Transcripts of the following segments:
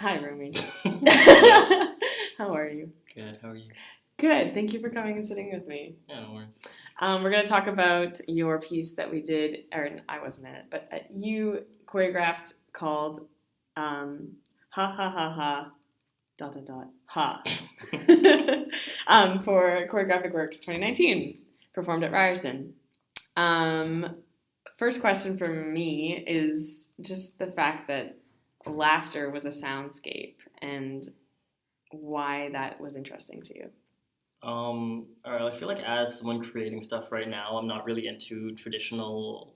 Hi, Rumi. How are you? Good, how are you? Good. Thank you for coming and sitting with me. Yeah, no worries. We're going to talk about your piece that we did, or I wasn't in it, but you choreographed called Ha Ha Ha Ha dot dot dot ha for Choreographic Works 2019, performed at Ryerson. First question for me is just the fact that laughter was a soundscape and why that was interesting to you. All right, I feel like as someone creating stuff right now, I'm not really into traditional,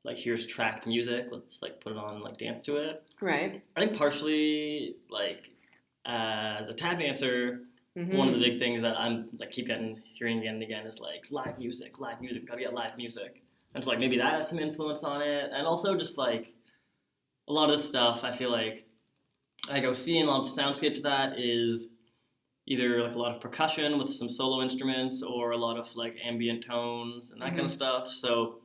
like, here's tracked music, let's, like, put it on, like, dance to it. Right. I think partially, like, as a tap dancer, one of the big things that I'm, like, keep hearing again and again is, like, live music, gotta get live music. And so, like, maybe that has some influence on it. And also just, like, a lot of this stuff, I feel like I go seeing a lot of the soundscape to that is either like a lot of percussion with some solo instruments or a lot of like ambient tones and that kind of stuff. So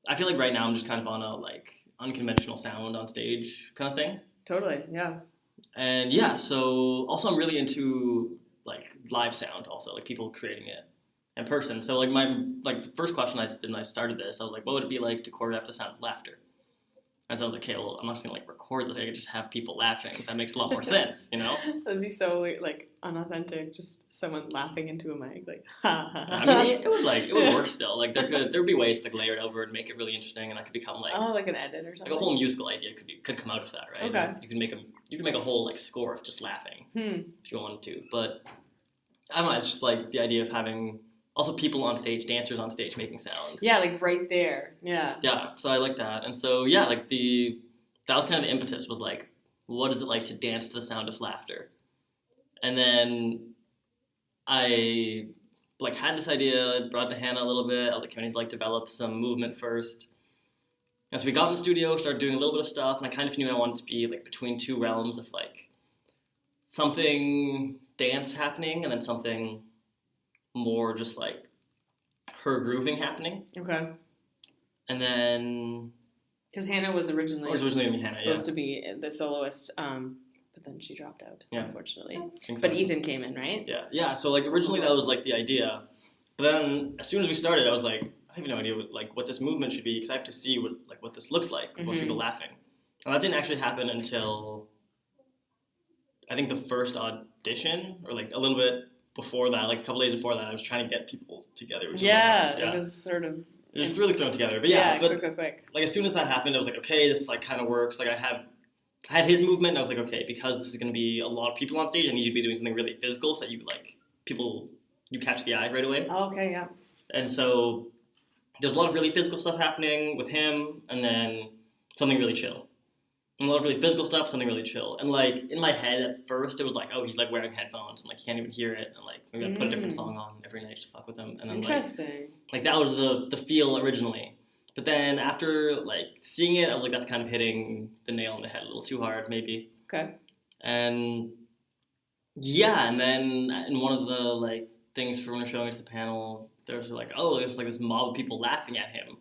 I feel like right now I'm just kind of on a like unconventional sound on stage kind of thing. Totally, yeah. And yeah, so also I'm really into like live sound also, like people creating it in person. So like the first question I did when I started this, I was like, what would it be like to choreograph the sound of laughter? And so I was like, okay, well, I'm not just gonna like record this. I could just have people laughing. That makes a lot more sense, you know? That'd be so like unauthentic. Just someone laughing into a mic, like ha ha. I mean, it would work still. Like there'd be ways to like, layer it over and make it really interesting, and that could become like like an edit or something. Like a whole musical idea could come out of that, right? Okay. Like, you can make a whole like score of just laughing if you wanted to. But I don't know. It's just like the idea of having also people on stage, dancers on stage making sound. Yeah, like right there. Yeah. Yeah, so I like that. And so, yeah, like that was kind of the impetus was like, what is it like to dance to the sound of laughter? And then I like had this idea, brought it to Hannah a little bit. I was like, can we like develop some movement first? And so we got in the studio, started doing a little bit of stuff, and I kind of knew I wanted to be like between two realms of like something dance happening and then something more just like her grooving happening. Okay. And then because Hannah was originally Hannah, supposed to be the soloist, but then she dropped out, unfortunately. Exactly. But Ethan came in, right? Yeah. So like originally that was like the idea, but then as soon as we started, I was like, I have no idea what this movement should be because I have to see what this looks like with people laughing. And that didn't actually happen until I think the first audition or like a little bit before that, like a couple days before that, I was trying to get people together. Which it was sort of... It was really thrown together. But quick. Like as soon as that happened, I was like, okay, this like kind of works. Like I had his movement, and I was like, okay, because this is going to be a lot of people on stage, I need you to be doing something really physical so that you catch the eye right away. Oh, okay, yeah. And so there's a lot of really physical stuff happening with him, and then something really chill. And a lot of really physical stuff, something really chill. And like in my head at first, it was like, oh, he's like wearing headphones and like he can't even hear it, and like maybe I put a different song on every night to fuck with him. And then interesting. Like that was the feel originally. But then after like seeing it, I was like, that's kind of hitting the nail on the head a little too hard, maybe. Okay. And yeah, and then in one of the like things for when they're showing it to the panel, there's like, oh, there's like this mob of people laughing at him.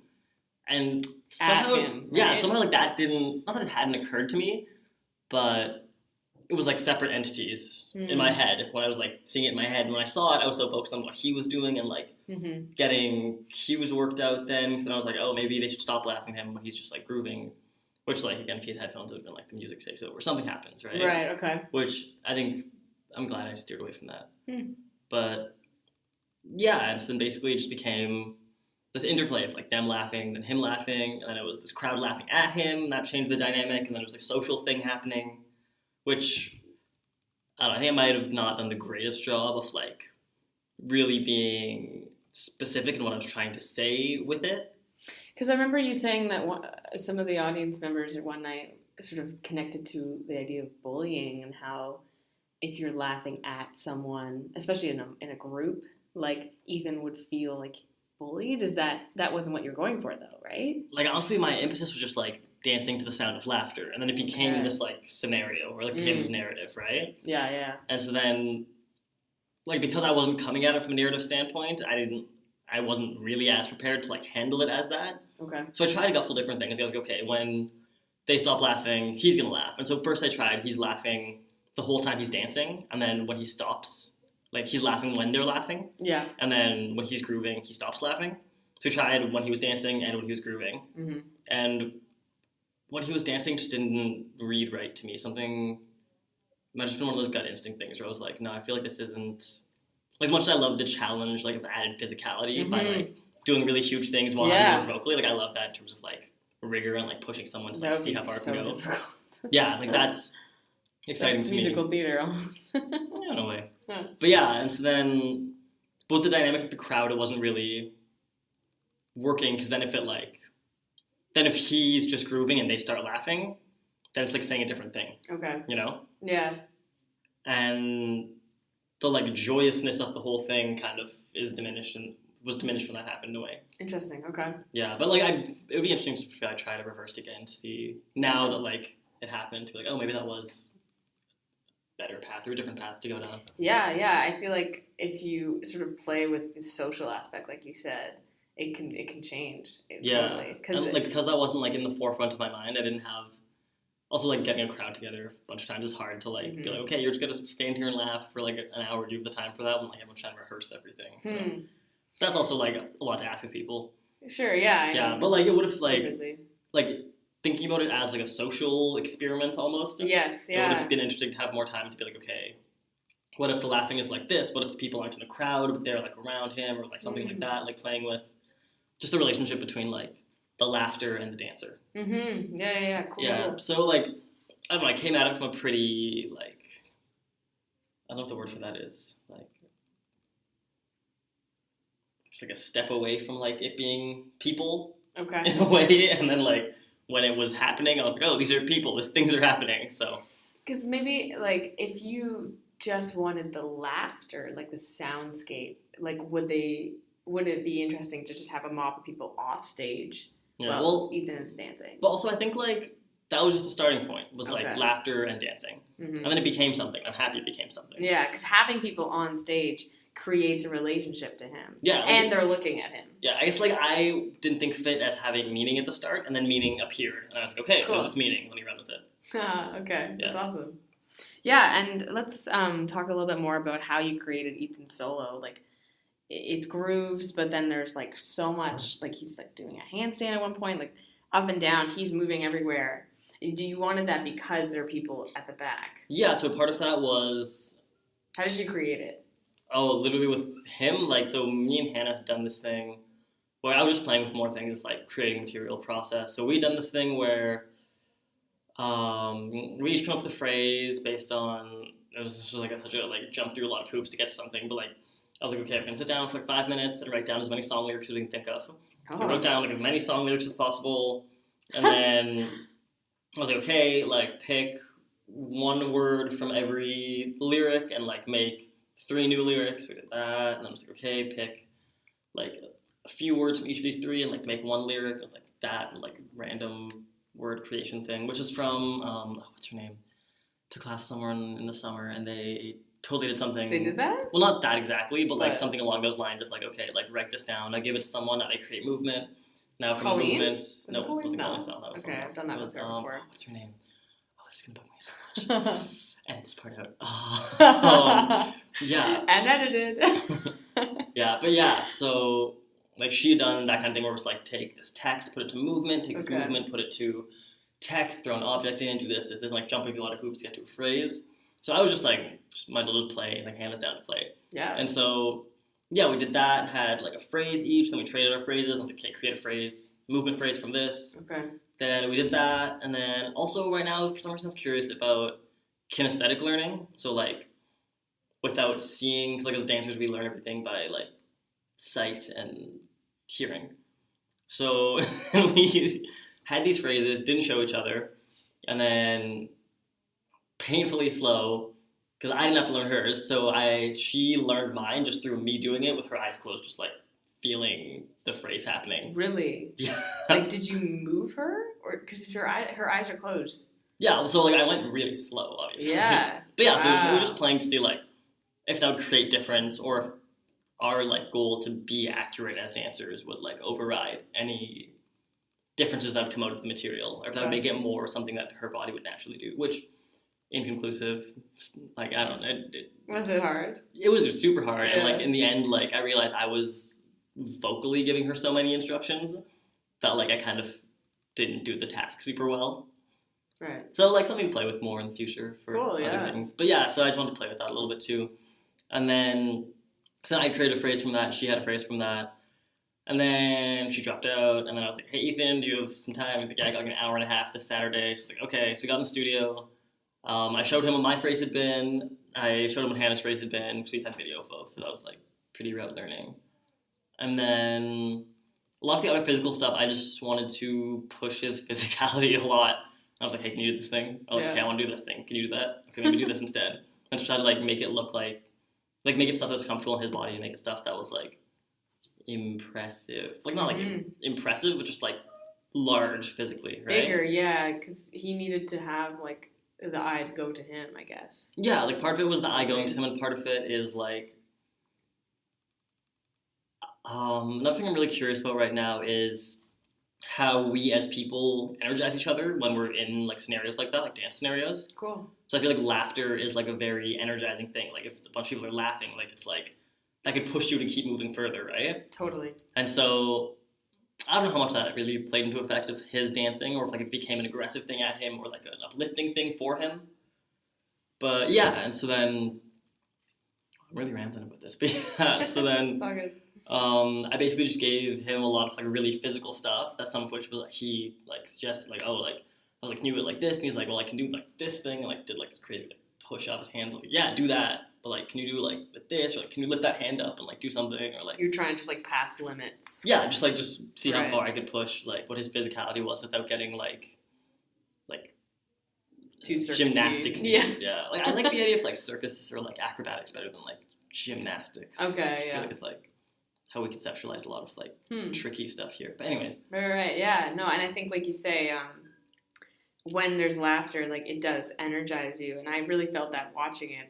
And somehow, at him, right? Somehow like that not that it hadn't occurred to me, but it was like separate entities in my head when I was like seeing it in my head. And when I saw it, I was so focused on what he was doing and like getting cues worked out then. So then I was like, oh, maybe they should stop laughing at him when he's just like grooving. Which like, again, if he had headphones, it would have been like the music takes over. Something happens, right? Right, okay. Which I think, I'm glad I steered away from that. But yeah, and so then basically it just became this interplay of like them laughing, then him laughing, and then it was this crowd laughing at him, and that changed the dynamic, and then it was like a social thing happening, which, I don't know, I think I might have not done the greatest job of like really being specific in what I was trying to say with it. Because I remember you saying that some of the audience members one night sort of connected to the idea of bullying and how if you're laughing at someone, especially in a group, like Ethan would feel like bullied. Is that wasn't what you're going for though, right? Like honestly, my emphasis was just like dancing to the sound of laughter, and then it became this like scenario or like became this narrative, right? Yeah. And so then, like because I wasn't coming at it from a narrative standpoint, I wasn't really as prepared to like handle it as that. Okay. So I tried a couple different things. I was like, okay, when they stop laughing, he's gonna laugh. And so first I tried, he's laughing the whole time he's dancing, and then when he stops, like he's laughing when they're laughing. Yeah. And then when he's grooving, he stops laughing. So we tried when he was dancing and when he was grooving. Mm-hmm. And when he was dancing just didn't read right to me. Something might have just been one of those gut instinct things where I was like, no, I feel like this isn't, like as much as I love the challenge, like the added physicality by like doing really huge things while I'm doing vocally, like I love that in terms of like rigor and like pushing someone to like see how far it can go. Difficult. Yeah, like that's exciting to me. Musical theater almost. Yeah, in a way. Yeah. But yeah, and so then both the dynamic of the crowd, it wasn't really working because then it felt like, then if he's just grooving and they start laughing, then it's like saying a different thing. Okay. You know? Yeah. And the like joyousness of the whole thing kind of is diminished and was diminished when that happened in a way. Interesting. Okay. Yeah, but like it would be interesting if I try to reverse it again to see now that like it happened to be like, oh, maybe that was a better path or a different path to go down. Yeah. I feel like if you sort of play with the social aspect, like you said, it can change. Totally. Because that wasn't like in the forefront of my mind. I didn't have. Also, like getting a crowd together a bunch of times is hard to like be like, okay, you're just gonna stand here and laugh for like an hour. Do you have the time for that? When like everyone's trying to rehearse everything. So that's also like a lot to ask of people. Sure. Yeah. Yeah, but like it would have like thinking about it as like a social experiment almost. Yes. Yeah. It would have been interesting to have more time to be like, okay, what if the laughing is like this? What if the people aren't in a crowd but they're like around him or like something like that? Like playing with just the relationship between like the laughter and the dancer. Yeah. Cool. Yeah. So like, I don't know. I came at it from a pretty like, I don't know what the word for that is. Like, just like a step away from like it being people. Okay. In a way, and then like when it was happening, I was like, oh, these are people. These things are happening. So. Because maybe like if you just wanted the laughter, like the soundscape, like would it be interesting to just have a mob of people off stage? Yeah, well, Ethan is dancing. But also, I think like that was just the starting point. Was like laughter and dancing, and then it became something. I'm happy it became something. Yeah, because having people on stage creates a relationship to him. Yeah, and they're looking at him. Yeah, I guess like I didn't think of it as having meaning at the start, and then meaning appeared, and I was like, okay, cool. There's this meaning. Let me run with it. Okay, that's awesome. Yeah, and let's talk a little bit more about how you created Ethan's solo. Like, it's grooves, but then there's like so much, like he's like doing a handstand at one point, like up and down, he's moving everywhere. Do you wanted that because there are people at the back? Yeah, so part of that was... How did you create it? Oh, literally with him, like, so me and Hannah have done this thing where I was just playing with more things, like creating material process. So we done this thing where we each come up with a phrase based on, this was like such a like jump through a lot of hoops to get to something, but like, I was like, okay, I'm going to sit down for like 5 minutes and write down as many song lyrics as we can think of. So I wrote down like as many song lyrics as possible. And then I was like, okay, like pick one word from every lyric and like make 3 new lyrics. We did that. And then I was like, okay, pick like a few words from each of these 3 and like make 1 lyric. It was like that and like random word creation thing, which is from, what's her name? To class somewhere in the summer and they totally did something. They did that? Well, not that exactly, but like something along those lines of like, okay, like write this down. Now give it to someone. Now they create movement. Now from Colleen? Movement. No, it wasn't Colleen. No, okay, I've done that with her before. What's her name? Oh, this is gonna bug me so much. Edit this part out. Yeah. And edited. Yeah, but yeah, so like she had done that kind of thing where it was like take this text, put it to movement, take this movement, put it to text, throw an object in, do this, and like jumping through a lot of hoops to get to a phrase. So I was just like, might as well just play, like hand us down to play. Yeah. And so, yeah, we did that, had like a phrase each, then we traded our phrases, and like, okay, create a phrase, movement phrase from this. Okay. Then we did that, and then also right now, for some reason, I was curious about kinesthetic learning. So like, without seeing, because like as dancers, we learn everything by like sight and hearing. So we had these phrases, didn't show each other, and then painfully slow, because I didn't have to learn hers, so she learned mine just through me doing it with her eyes closed, just like feeling the phrase happening. Really? Yeah. Like, did you move her? Or because if her eyes are closed. Yeah, so like I went really slow, obviously. Yeah. But yeah, so we were just playing to see like if that would create difference or if our like goal to be accurate as dancers would like override any differences that would come out of the material, or if that would make it more something that her body would naturally do, which, inconclusive. Like, I don't know. Was it hard? It was super hard, Yeah. and like in the end, like I realized I was vocally giving her so many instructions, felt like I kind of didn't do the task super well. Right. So like something to play with more in the future for Cool, other yeah. things. But yeah, so I just wanted to play with that a little bit too. And then so I created a phrase from that, she had a phrase from that. And then she dropped out, and then I was like, hey Ethan, do you have some time? He's like, yeah, I got like an hour and a half this Saturday. She's like, okay. So we got in the studio. I showed him what my phrase had been. I showed him what Hannah's phrase had been, because we just had video of both. So that was like pretty rote learning. And then a lot of the other physical stuff, I just wanted to push his physicality a lot. I was like, hey, can you do this thing? Oh, okay, I want to do this thing. Can you do that? Okay, maybe do this instead. And just try to like make it look like make it stuff that was comfortable in his body, and make it stuff that was like impressive. Like not like impressive, but just like large physically, right? Bigger, yeah, because he needed to have like the eye to go to him, I guess. Yeah, like part of it was the eye going to him, and part of it is like another thing I'm really curious about right now is how we as people energize each other when we're in like scenarios like that, like dance scenarios. Cool. So I feel like laughter is like a very energizing thing. Like if a bunch of people are laughing, like it's like that could push you to keep moving further, right? Totally. And so I don't know how much that really played into effect of his dancing, or if like it became an aggressive thing at him, or like an uplifting thing for him. But yeah, and so then I'm really rambling about this, but yeah, so then It's all good. I basically just gave him a lot of like really physical stuff. That some of which was like he like suggested like, oh, like I was like, can you do it like this? And he's like, well, I can do like this thing, and like did like this crazy like push off his hands. I was like, yeah, do that. But like, can you do like with this, or like can you lift that hand up and like do something, or like You're trying to just like pass limits. yeah, just see how Right. far I could push like what his physicality was without getting like Too circusy. gymnastics. Yeah. Like I like the idea of like circus or like acrobatics better than like gymnastics. Okay, I feel yeah. like it's like how we conceptualize a lot of like tricky stuff here. But anyways, Right, yeah. No, and I think like you say, when there's laughter, like it does energize you, and I really felt that watching it.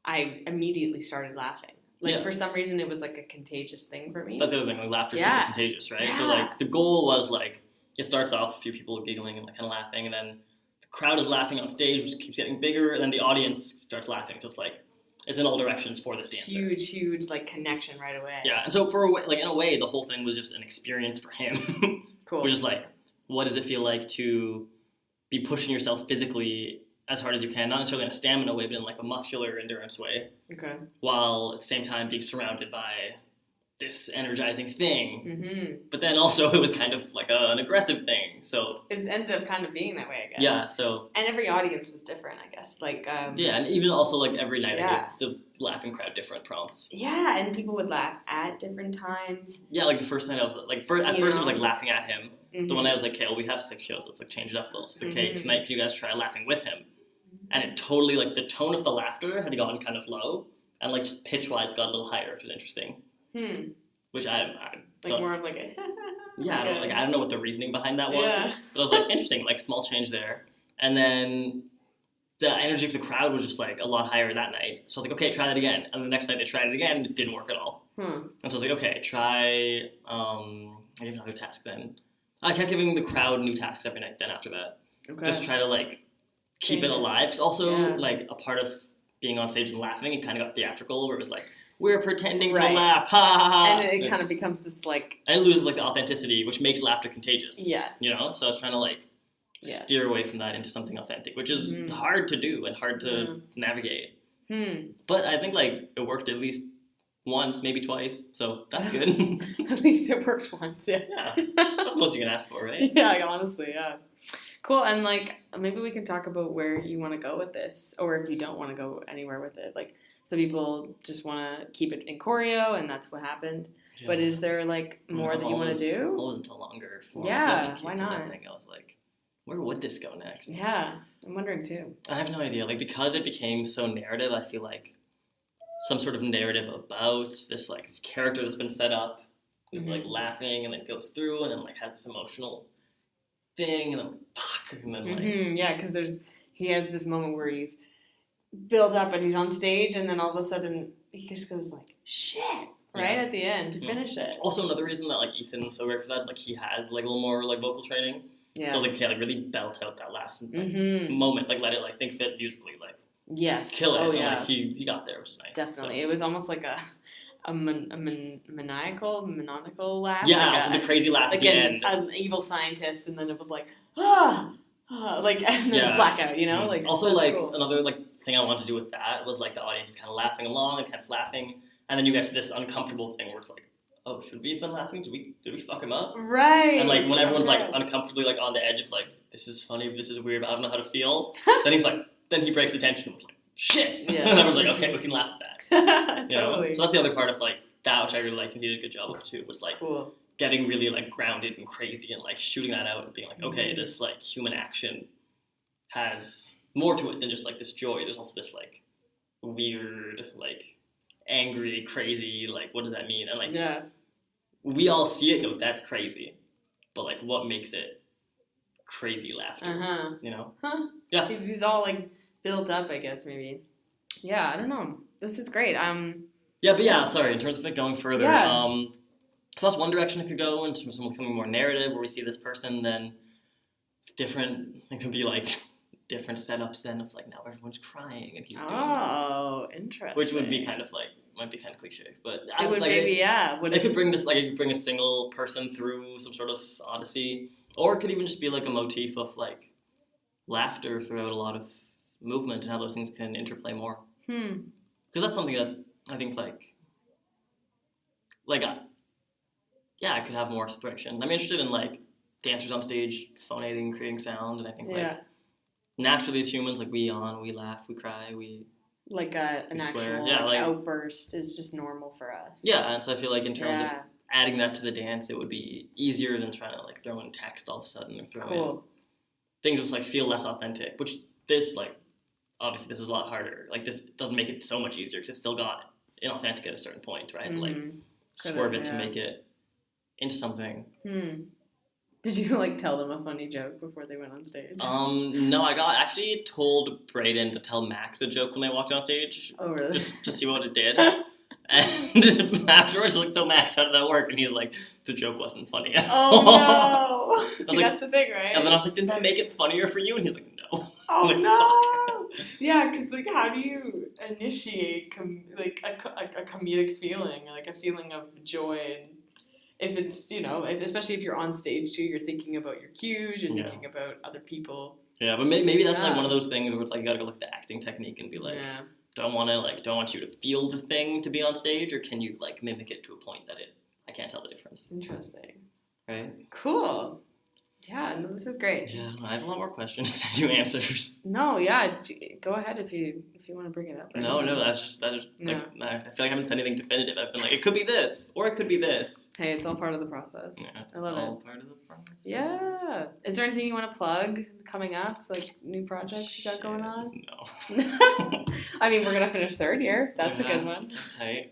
I immediately started laughing. Like for some reason, it was like a contagious thing for me. that's the other thing. Like laughter's super contagious, right? Yeah. So like the goal was like it starts off a few people giggling and like kind of laughing, and then the crowd is laughing on stage, which keeps getting bigger, and then the audience starts laughing. So it's like it's in all directions for this dancer. Huge like connection right away. Yeah, and so for a way, like in a way, the whole thing was just an experience for him. Cool. Which is like, what does it feel like to be pushing yourself physically as hard as you can, not necessarily in a stamina way, but in like a muscular endurance way, Okay. while at the same time being surrounded by this energizing thing. Mm-hmm. But then also it was kind of like an aggressive thing. So It ended up kind of being that way, I guess. yeah, so And every audience was different, I guess. Like yeah, and even also like every night Yeah. I gave the laughing crowd different prompts. Yeah, and people would laugh at different times. Yeah, like the first night I was like, at first I was like laughing at him. Mm-hmm. The one night I was like, okay, well, we have 6 shows, let's like change it up a little. So I was like, okay, tonight can you guys try laughing with him? And it totally, like the tone of the laughter had gotten kind of low, and like just pitch-wise got a little higher, which was interesting. Which I like don't, more of like a yeah, I don't know what the reasoning behind that was, Yeah. but I was like, interesting, like small change there. And then the energy of the crowd was just like a lot higher that night. So I was like, okay, try that again. And the next night they tried it again, it didn't work at all. And so I was like, okay, try, I gave another task then. I kept giving the crowd new tasks every night then after that. Okay. Just try to like keep it alive. Because also like a part of being on stage and laughing, it kind of got theatrical where it was like, we're pretending to laugh, ha ha ha. And it kind of becomes this like... And it loses like the authenticity, which makes laughter contagious. Yeah. You know? So I was trying to like steer away from that into something authentic, which is hard to do and hard to navigate. But I think like it worked at least once, maybe twice, so that's good. At least it works once, yeah. That's most you can ask for, right? Yeah, honestly, yeah. Cool, and like maybe we can talk about where you want to go with this, or if you don't want to go anywhere with it. Like some people just want to keep it in choreo, and that's what happened. Yeah. But is there like more that you want to do? I wasn't until longer. Yeah, why not? I was like, where would this go next? Yeah, I'm wondering too. I have no idea. Like because it became so narrative, I feel like some sort of narrative about this like this character that's been set up who's like laughing and then goes through and then like has this emotional thing and then like yeah, because he has this moment where he's built up and he's on stage and then all of a sudden he just goes like shit, right at the end to finish it. Also, another reason that like Ethan's so great for that is like he has like a little more like vocal training. Yeah. So I was like, okay, like really belt out that last like, moment, like let it like think fit musically, like kill it. Oh, and, yeah. like he got there, which is nice. Definitely. It was almost like a maniacal laugh. Yeah, like also the crazy laugh at the end. An evil scientist, and then it was like, like, and then blackout, you know? Like, also, like, cool. another, like, thing I wanted to do with that was, like, the audience kind of laughing along and kept laughing, and then you get to this uncomfortable thing where it's like, oh, should we have been laughing? Did we fuck him up? Right. And, like, when everyone's, like, uncomfortably, like, on the edge of, like, this is funny, this is weird, I don't know how to feel, then he's like, then he breaks the tension with, like, shit! Yeah. And everyone's like, okay, we can laugh at that. Totally. So that's the other part of, like, that, which I really liked and he did a good job of, too, was, like, cool. Getting really, like, grounded and crazy and, like, shooting that out and being like, okay, this, like, human action has more to it than just, like, this joy. There's also this, like, weird, like, angry, crazy, like, what does that mean? And, like, we all see it, that's crazy. But, like, what makes it crazy laughter? You know? Yeah. It's all, like, built up, I guess, maybe. Yeah, I don't know. This is great. Yeah, but yeah, sorry, in terms of it going further, so that's one direction it could go into something more narrative where we see this person, then different, it could be like different setups then of like now everyone's crying and he's doing interesting. Which would be kind of like, might be kind of cliche, but it would like, maybe, it could bring this, like it could bring a single person through some sort of odyssey, or it could even just be like a motif of like laughter throughout a lot of movement and how those things can interplay more. Because that's something that I think yeah, I could have more expression. I'm interested in like dancers on stage phonating, creating sound, and I think like naturally as humans, like we laugh, we cry, we like an actual like outburst is just normal for us. Yeah, and so I feel like in terms of adding that to the dance, it would be easier than trying to like throw in text all of a sudden or throw in things that like feel less authentic. Which this like obviously this is a lot harder. Like this doesn't make it so much easier because it's still got inauthentic at a certain point, right? To like swerve it to make it into something. Did you like tell them a funny joke before they went on stage? No, I got actually told Brayden to tell Max a joke when they walked on stage. Oh, really? Just to see what it did. And afterwards, like, so Max, how did that work? And he was like, the joke wasn't funny at all. Oh no! See, like, that's the thing, right? And then I was like, didn't that make it funnier for you? And he's like, no. Oh like, no! Yeah, because like, how do you initiate like a comedic feeling, like a feeling of joy and if it's, you know, especially if you're on stage too, you're thinking about your cues, you're thinking about other people. Yeah, but maybe that's like one of those things where it's like you gotta go look at the acting technique and be like, do I want you to feel the thing to be on stage, or can you like mimic it to a point that I can't tell the difference. Interesting. Right? Cool. Yeah, no, this is great. Yeah, I have a lot more questions than I do answers. No, yeah, go ahead if you want to bring it up. No, that's just like, I feel like I haven't said anything definitive. I've been like, it could be this, or it could be this. Hey, it's all part of the process. Yeah, I love all part of the process. Yeah. Is there anything you want to plug coming up, like new projects you got going on? No. I mean, we're gonna finish third year. That's a good one. That's right.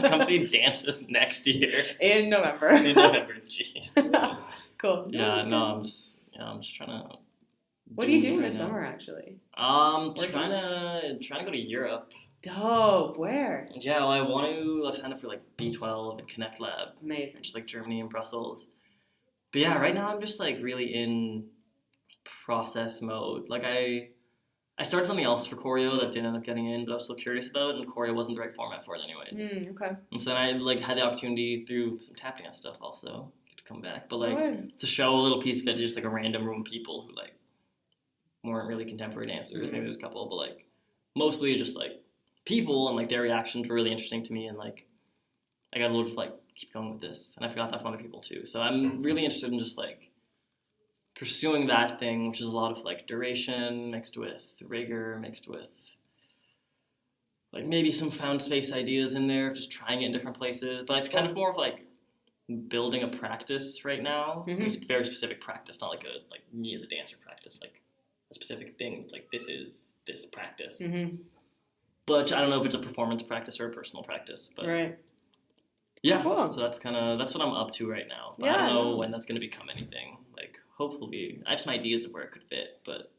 Come see dances next year in November. Jeez. Cool. Yeah, I'm just trying to. What are you doing this summer, actually? Trying to go to Europe. Dope. Where? Yeah, well, I've signed up for like B12 and Connect Lab. Amazing. Just like Germany and Brussels. But yeah, right now I'm just like really in process mode. Like I started something else for choreo that didn't end up getting in, but I was still curious about, and choreo wasn't the right format for it anyways. Okay. And so then I like had the opportunity through some tap dance stuff also to come back, but like to show a little piece of it to just like a random room of people who like weren't really contemporary dancers. Maybe there was a couple, but like mostly just like people, and like their reactions were really interesting to me, and like I got a little like keep going with this, and I forgot that from other people too. So I'm really interested in just like pursuing that thing, which is a lot of like duration mixed with rigor, mixed with like maybe some found space ideas in there, just trying it in different places. But it's kind of more of like building a practice right now. It's a very specific practice, not like me as a dancer practice, like a specific thing. It's like this is this practice. But I don't know if it's a performance practice or a personal practice. But yeah, cool. So that's what I'm up to right now. But I don't know when that's going to become anything. Like hopefully, I have some ideas of where it could fit, but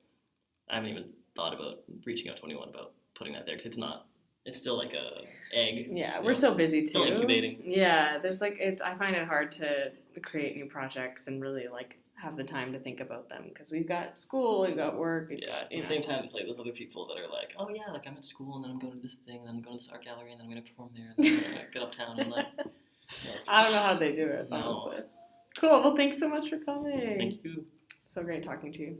I haven't even thought about reaching out to anyone about putting that there because it's not it's still like a egg. Yeah, You we're know, so busy too. Still incubating. Yeah, there's like I find it hard to create new projects and really like have the time to think about them because we've got school, we've got work, we've got At the same time, it's like those other people that are like, oh yeah, like I'm at school and then I'm going to this thing and then I'm going to this art gallery and then I'm going to perform there and then I'm going to get uptown and like. I don't know how they do it, honestly. Cool. Well, thanks so much for coming. Thank you. So great talking to you.